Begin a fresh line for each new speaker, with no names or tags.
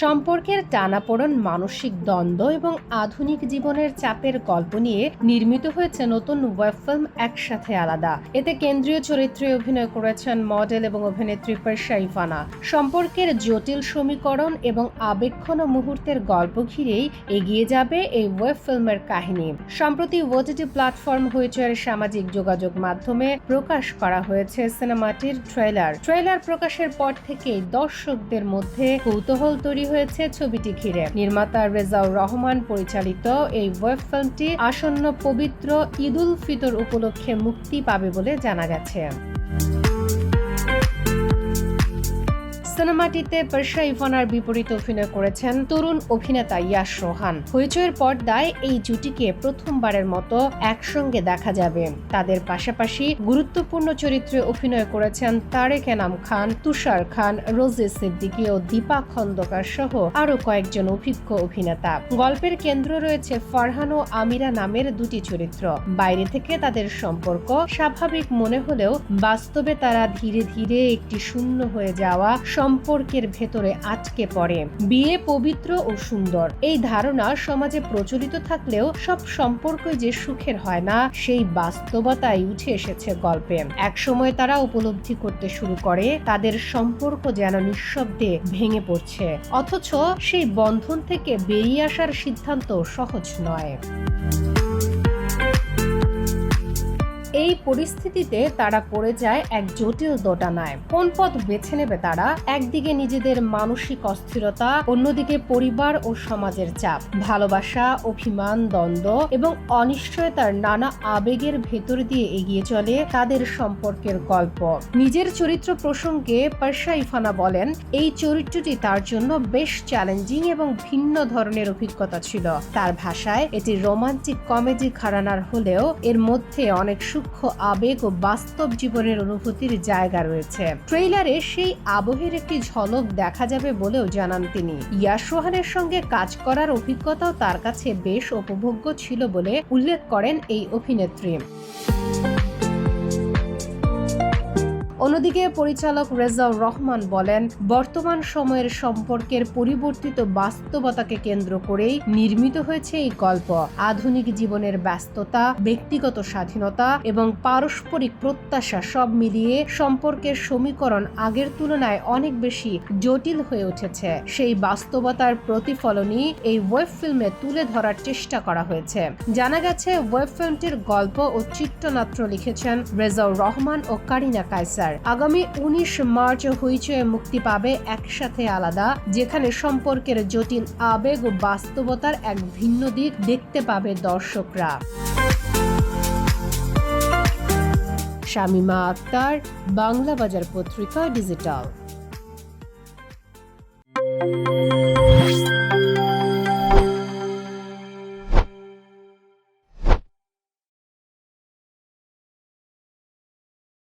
সম্পর্কের টানাপোড়েন, মানসিক দ্বন্দ্ব এবং আধুনিক জীবনের চাপের গল্প নিয়ে নির্মিত হয়েছে নতুন ওয়েব ফিল্ম একসাথে আলাদা। এতে কেন্দ্রীয় চরিত্রে অভিনয় করেছেন মডেল এবং অভিনেত্রী পারসা ইভানা। সম্পর্কের জটিল সমীকরণ এবং আবেগঘন মুহূর্তের গল্প ঘিরেই এগিয়ে যাবে এই ওয়েব ফিল্মের কাহিনী। সম্প্রতি ওটিটি প্ল্যাটফর্ম হইচইয়ের সামাজিক যোগাযোগ মাধ্যমে প্রকাশ করা হয়েছে সিনেমাটির ট্রেলার প্রকাশের পর থেকেই দর্শকদের মধ্যে কৌতূহল তৈরি হয়েছে ছবিটি ঘিরে। নির্মাতা রেজাউর রহমান পরিচালিত এই ওয়েব ফিল্মটি আসন্ন পবিত্র ঈদুল ফিতর উপলক্ষে মুক্তি পাবে বলে জানা গেছে। সিনেমাটিতে পারসা ইভানার বিপরীতে অভিনয় করেছেন তরুণ অভিনেতা ইয়াশ রোহান। হইচইয়ের পর্দায় এই জুটিকে প্রথমবারের মতো একসঙ্গে দেখা যাবে। তাদের পাশাপাশি গুরুত্বপূর্ণ চরিত্রে অভিনয় করেছেন তারেক এনাম খান, তুষার খান, রোজি সিদ্দিকী ও দীপা খন্দকার সহ আরো কয়েকজন অভিজ্ঞ অভিনেতা। গল্পের কেন্দ্র রয়েছে ফারহান ও আমিরা নামের দুটি চরিত্র। বাইরে থেকে তাদের সম্পর্ক স্বাভাবিক মনে হলেও বাস্তবে তারা ধীরে ধীরে একটি শূন্য হয়ে যাওয়া সম্পর্কের ভেতরে আটকে পড়ে। বিয়ে পবিত্র ও সুন্দর, এই ধারণা সমাজে প্রচলিত থাকলেও সব সম্পর্কই যে সুখের হয় না, সেই বাস্তবতাই উঠে এসেছে গল্পে। একসময় তারা উপলব্ধি করতে শুরু করে তাদের সম্পর্ক যেন নিঃশব্দে ভেঙে পড়ছে, অথচ সেই বন্ধন থেকে বেরিয়ে আসার সিদ্ধান্ত সহজ নয়। এই পরিস্থিতিতে তারা পড়ে যায় এক জটিল দোটানায়। কোন পথ বেছে নেবে তারা? একদিকে নিজেদের মানসিক অস্থিরতা, অন্যদিকে পরিবার ও সমাজের চাপ। ভালোবাসা, অভিমান, দ্বন্দ্ব এবং অনিশ্চয়তার নানা আবেগের ভেতর দিয়ে এগিয়ে চলে তাদের সম্পর্কের গল্প। নিজের চরিত্র প্রসঙ্গে পারসা ইভানা বলেন, এই চরিত্রটি তার জন্য বেশ চ্যালেঞ্জিং এবং ভিন্ন ধরনের অভিজ্ঞতা ছিল। তার ভাষায় এটি রোমান্টিক কমেডি ঘরানার হলেও এর মধ্যে অনেক সূক্ষ্ম আবেগ ও বাস্তব জীবনের অনুভূতির জায়গা রয়েছে। ট্রেইলারে সেই আবহের একটি ঝলক দেখা যাবে বলেও জানান তিনি। ইয়াশ রোহানের সঙ্গে কাজ করার অভিজ্ঞতাও তার কাছে বেশ উপভোগ্য ছিল বলে উল্লেখ করেন এই অভিনেত্রী। অন্যদিকে পরিচালক রেজাউর রহমান বলেন, বর্তমান সময়ের সম্পর্কের পরিবর্তিত বাস্তবতাকে কেন্দ্র করেই নির্মিত হয়েছে এই গল্প। আধুনিক জীবনের ব্যস্ততা, ব্যক্তিগত স্বাধীনতা এবং পারস্পরিক প্রত্যাশা সব মিলিয়ে সম্পর্কের সমীকরণ আগের তুলনায় অনেক বেশি জটিল হয়ে উঠেছে। সেই বাস্তবতার প্রতিফলনই এই ওয়েব ফিল্মে তুলে ধরার চেষ্টা করা হয়েছে। জানা গেছে, ওয়েব ফিল্মটির গল্প ও চিত্রনাট্য লিখেছেন রেজাউর রহমান ও কারিনা কায়সার। আগামী 19 মার্চ হইচইয়ে মুক্তি পাবে একসাথে আলাদা, যেখানে সম্পর্কের জটিল আবেগ ও বাস্তবতার এক ভিন্ন দিক দেখতে পাবে দর্শকরা। শামিমা আক্তার, বাংলা বাজার পত্রিকা, ডিজিটাল।